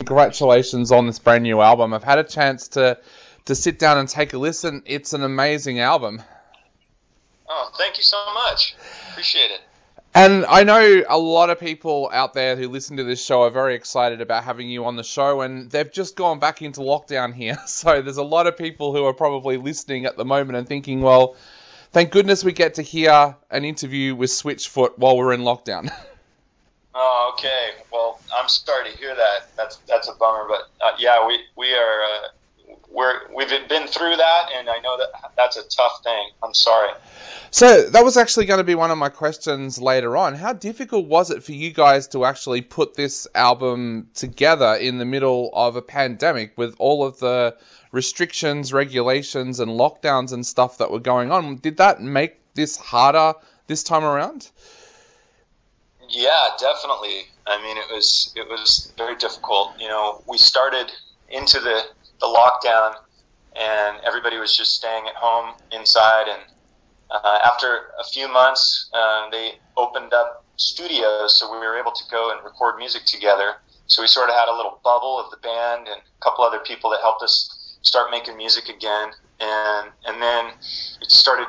Congratulations on this brand new album. I've had a chance to sit down and take a listen. It's an amazing album. Oh, thank you so much. Appreciate it. And I know a lot of people out there who listen to this show are very excited about having you on the show, and they've just gone back into lockdown here. So there's a lot of people who are probably listening at the moment and thinking, well, thank goodness we get to hear an interview with Switchfoot while we're in lockdown. Oh, okay. Well, I'm sorry to hear that. That's a bummer, but yeah, we've been through that, and I know that that's a tough thing. I'm sorry. So that was actually going to be one of my questions later on. How difficult was it for you guys to actually put this album together in the middle of a pandemic with all of the restrictions, regulations, and lockdowns and stuff that were going on? Did that make this harder this time around? Yeah, definitely. I mean, it was very difficult. You know, we started into the lockdown, and everybody was just staying at home inside, and after a few months, they opened up studios, so we were able to go and record music together. So we sort of had a little bubble of the band and a couple other people that helped us start making music again. And then we started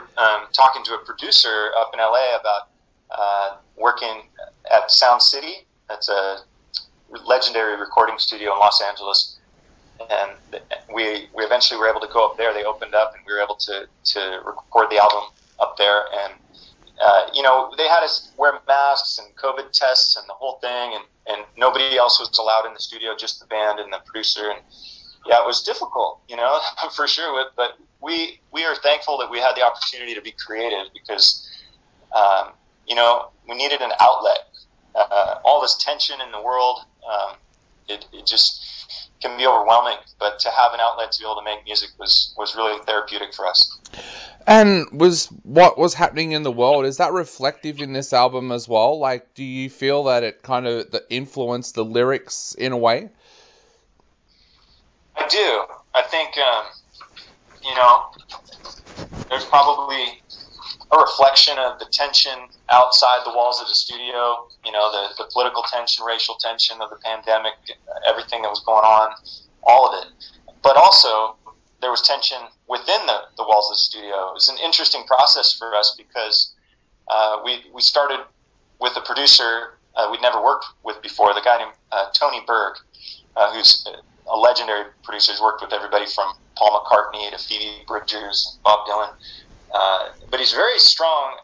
talking to a producer up in LA about working at Sound City. That's a legendary recording studio in Los Angeles. And we eventually were able to go up there. They opened up, and we were able to record the album up there. And you know, they had us wear masks and COVID tests and the whole thing, and nobody else was allowed in the studio, just the band and the producer. And yeah, it was difficult, you know, for sure. But we are thankful that we had the opportunity to be creative, because you know, we needed an outlet. All this tension in the world, it just can be overwhelming, but to have an outlet to be able to make music was really therapeutic for us. And was what was happening in the world, is that reflective in this album as well? Like, do you feel that it kind of influenced the lyrics in a way? I do. I think, you know, there's probably a reflection of the tension outside the walls of the studio, you know, the political tension, racial tension of the pandemic, everything that was going on, all of it. But also, there was tension within the walls of the studio. It was an interesting process for us, because we started with a producer we'd never worked with before, the guy named Tony Berg, who's a legendary producer. He's worked with everybody from Paul McCartney to Phoebe Bridgers, Bob Dylan. But he's very strong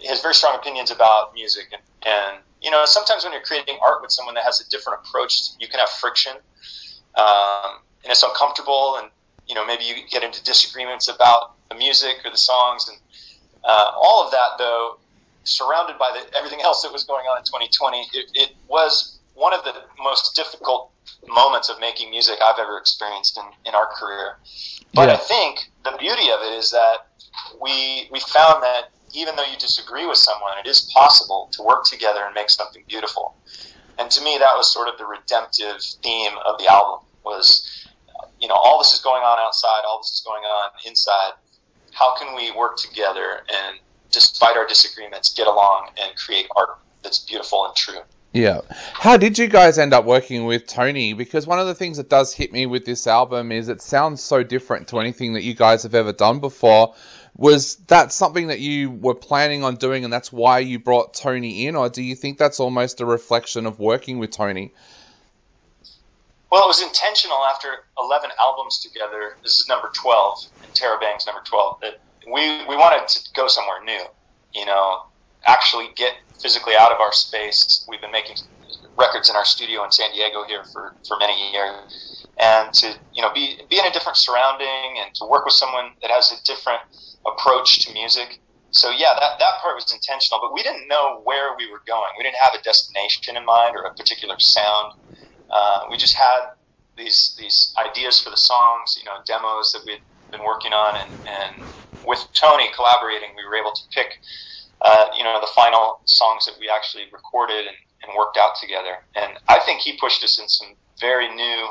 has very strong opinions about music. And you know, sometimes when you're creating art with someone that has a different approach, you can have friction. And it's uncomfortable, and you know, maybe you get into disagreements about the music or the songs, and all of that, though, surrounded by everything else that was going on in 2020, it was one of the most difficult moments of making music I've ever experienced in our career. But yeah. I think the beauty of it is that we found that even though you disagree with someone, it is possible to work together and make something beautiful. And to me, that was sort of the redemptive theme of the album, was, you know, all this is going on outside, all this is going on inside. How can we work together and, despite our disagreements, get along and create art that's beautiful and true? Yeah. How did you guys end up working with Tony? Because one of the things that does hit me with this album is it sounds so different to anything that you guys have ever done before. Was that something that you were planning on doing, and that's why you brought Tony in, or do you think that's almost a reflection of working with Tony? Well, it was intentional. After 11 albums together, this is number 12, and Interrobang's number 12, that we wanted to go somewhere new, you know, actually get physically out of our space. We've been making records in our studio in San Diego here for many years, and to, you know, be in a different surrounding and to work with someone that has a different approach to music. So yeah, that part was intentional, but we didn't know where we were going. We didn't have a destination in mind or a particular sound. We just had these ideas for the songs, you know, demos that we'd been working on, and with Tony collaborating, we were able to pick you know, the final songs that we actually recorded and worked out together. And I think he pushed us in some very new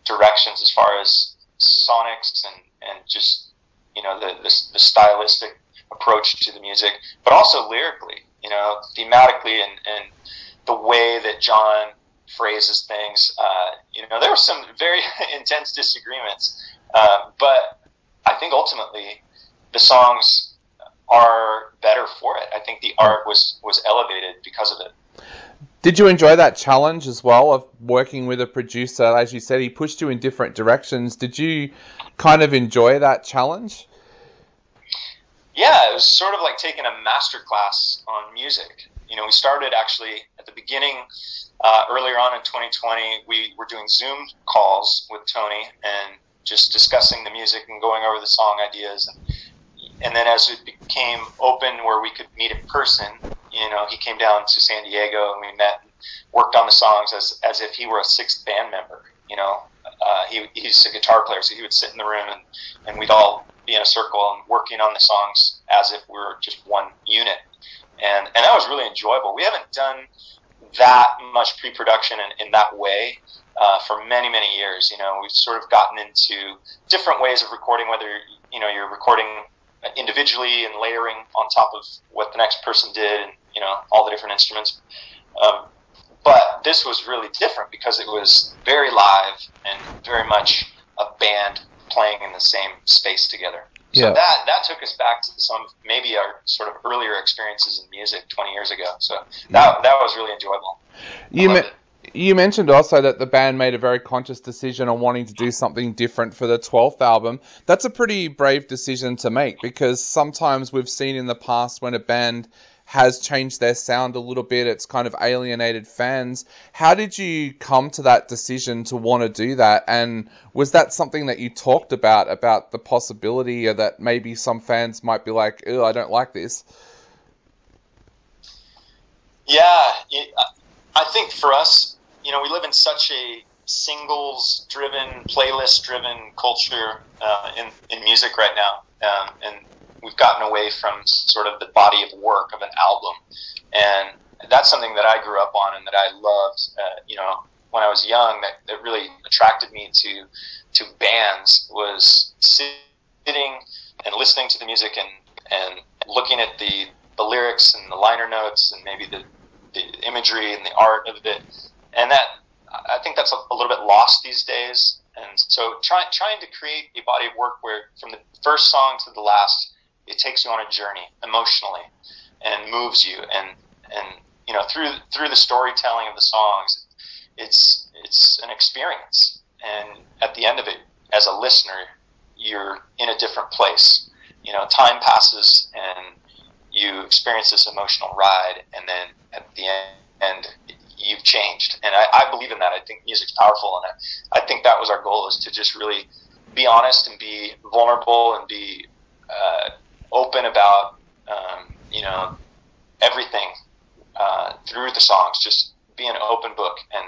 directions as far as sonics and just, you know, the stylistic approach to the music, but also lyrically, you know, thematically, and the way that John phrases things. There were some very intense disagreements, but I think ultimately the songs are better for it. I think the art was elevated because of it. Did you enjoy that challenge as well of working with a producer? As you said, he pushed you in different directions. Did you kind of enjoy that challenge? Yeah, it was sort of like taking a master class on music. We started actually at the beginning, earlier on in 2020, we were doing Zoom calls with Tony and just discussing the music and going over the song ideas. And then as it became open where we could meet in person, he came down to San Diego and we met and worked on the songs as if he were a sixth band member. He's a guitar player, so he would sit in the room and we'd all be in a circle and working on the songs as if we were just one unit. And that was really enjoyable. We haven't done that much pre-production in that way for many, many years. We've sort of gotten into different ways of recording, whether, you're recording individually and layering on top of what the next person did and, all the different instruments. But this was really different because it was very live and very much a band playing in the same space together. So that took us back to some maybe our sort of earlier experiences in music 20 years ago. So that was really enjoyable. You mentioned also that the band made a very conscious decision on wanting to do something different for the 12th album. That's a pretty brave decision to make, because sometimes we've seen in the past when a band has changed their sound a little bit, it's kind of alienated fans. How did you come to that decision to want to do that? And was that something that you talked about the possibility or that maybe some fans might be like, "Oh, I don't like this"? Yeah, I think for us, we live in such a singles-driven, playlist-driven culture in music right now, and we've gotten away from sort of the body of work of an album, and that's something that I grew up on and that I loved. When I was young, that really attracted me to bands was sitting and listening to the music and looking at the lyrics and the liner notes and maybe the imagery and the art of it. And that, I think that's a little bit lost these days. And so trying to create a body of work where from the first song to the last, it takes you on a journey emotionally and moves you. And through the storytelling of the songs, it's an experience. And at the end of it, as a listener, you're in a different place. Time passes and you experience this emotional ride, and then at the end, you've changed. And I believe in that. I think music's powerful, and I think that was our goal, is to just really be honest and be vulnerable and be open about everything through the songs. Just be an open book. And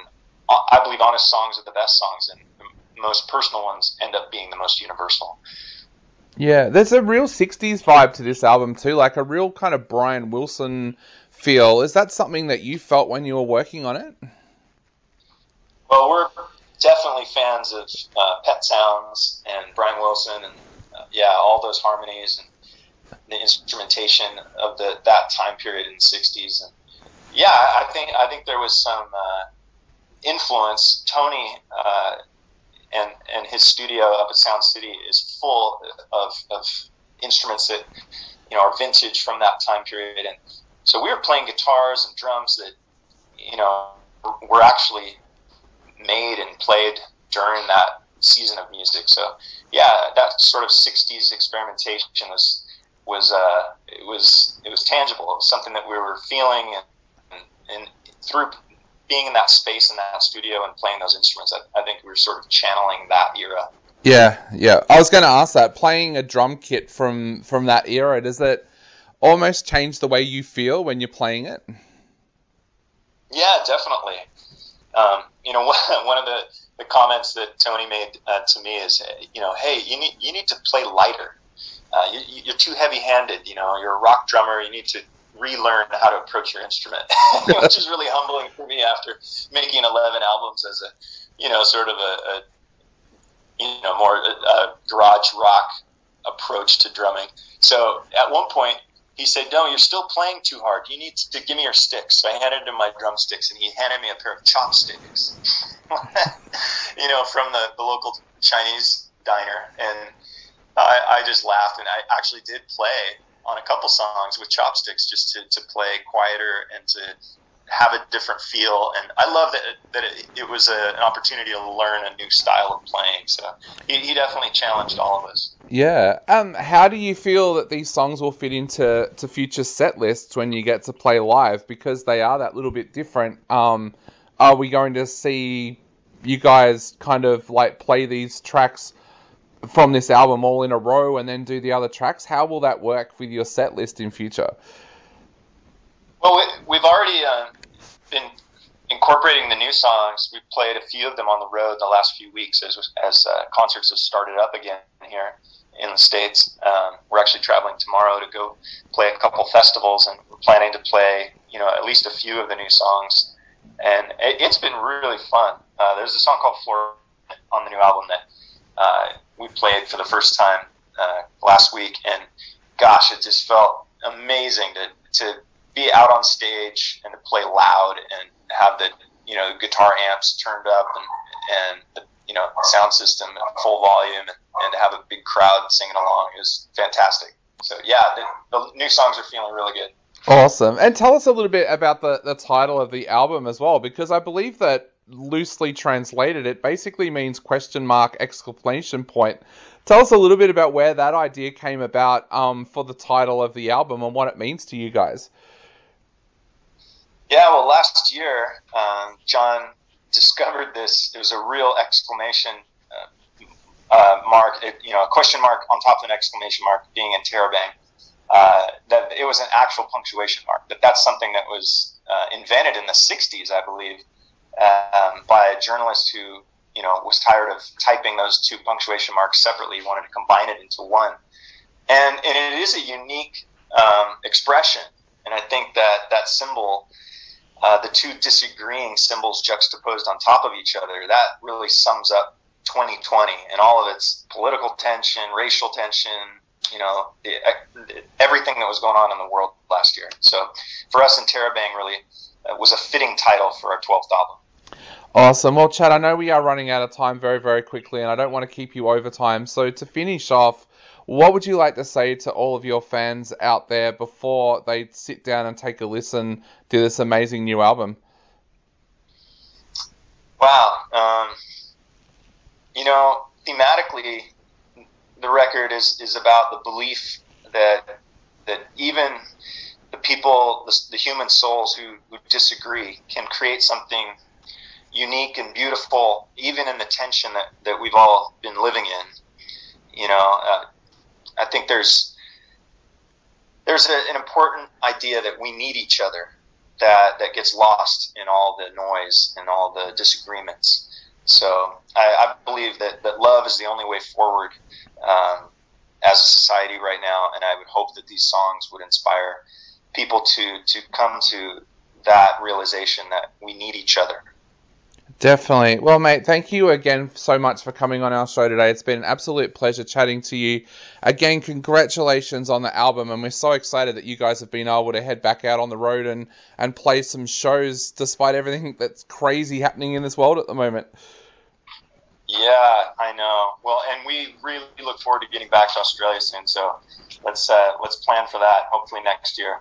I believe honest songs are the best songs, and the most personal ones end up being the most universal. Yeah, there's a real 60s vibe to this album too, like a real kind of Brian Wilson feel. Is that something that you felt when you were working on it? Well, we're definitely fans of Pet Sounds and Brian Wilson and all those harmonies and the instrumentation of that time period in the 60s. And I think there was some influence. Tony and his studio up at Sound City is full of instruments that are vintage from that time period, and so we were playing guitars and drums that were actually made and played during that season of music. So that sort of 60s experimentation was tangible. It was something that we were feeling, and through being in that space in that studio and playing those instruments, I think we were sort of channeling that era. Yeah. I was going to ask that. Playing a drum kit from that era, does it almost change the way you feel when you're playing it? Yeah, definitely. One of the comments that Tony made to me is, hey, you need to play lighter. You're too heavy-handed. You're a rock drummer. You need to relearn how to approach your instrument, which is really humbling for me after making 11 albums as a, sort of a more garage rock approach to drumming. So at one point he said, "No, you're still playing too hard. You need to give me your sticks." So I handed him my drumsticks, and he handed me a pair of chopsticks, from the local Chinese diner. And I just laughed, and I actually did play on a couple songs with chopsticks just to play quieter and to have a different feel. And I love that it was an opportunity to learn a new style of playing. So he definitely challenged all of us. Yeah. How do you feel that these songs will fit into future set lists when you get to play live? Because they are that little bit different. Are we going to see you guys kind of like play these tracks from this album all in a row and then do the other tracks? How will that work with your set list in future? Well, we've already been incorporating the new songs. We've played a few of them on the road the last few weeks as concerts have started up again here in the States. We're actually traveling tomorrow to go play a couple festivals, and we're planning to play, at least a few of the new songs. And it's been really fun. There's a song called Florida on the new album that we played for the first time last week, and gosh, it just felt amazing to be out on stage and to play loud and have the guitar amps turned up and the sound system at full volume and to have a big crowd singing along. It was fantastic. So yeah, the new songs are feeling really good. Awesome. And tell us a little bit about the title of the album as well, because I believe that loosely translated it basically means ? Exclamation point. Tell us a little bit about where that idea came about for the title of the album and what it means to you guys. Yeah, well, last year, John discovered this. It was a real exclamation mark, a question mark on top of an exclamation mark being Interrobang. That it was an actual punctuation mark. That's something that was invented in the 60s, I believe, by a journalist who, was tired of typing those two punctuation marks separately. He wanted to combine it into one. And it is a unique expression. And I think that symbol, the two disagreeing symbols juxtaposed on top of each other, that really sums up 2020 and all of its political tension, racial tension, everything that was going on in the world last year. So for us, Interrobang really was a fitting title for our 12th album. Awesome. Well, Chad, I know we are running out of time very, very quickly, and I don't want to keep you over time. So to finish off, what would you like to say to all of your fans out there before they sit down and take a listen to this amazing new album? Wow. Thematically, the record is about the belief that even the people, the human souls who disagree, can create something unique and beautiful, even in the tension that we've all been living in. I think there's an important idea that we need each other that gets lost in all the noise and all the disagreements. So I believe that love is the only way forward as a society right now, and I would hope that these songs would inspire people to come to that realization that we need each other. Definitely. Well, mate, thank you again so much for coming on our show today. It's been an absolute pleasure chatting to you. Again, congratulations on the album, and we're so excited that you guys have been able to head back out on the road and play some shows despite everything that's crazy happening in this world at the moment. Yeah, I know. Well, and we really look forward to getting back to Australia soon, so let's plan for that, hopefully next year.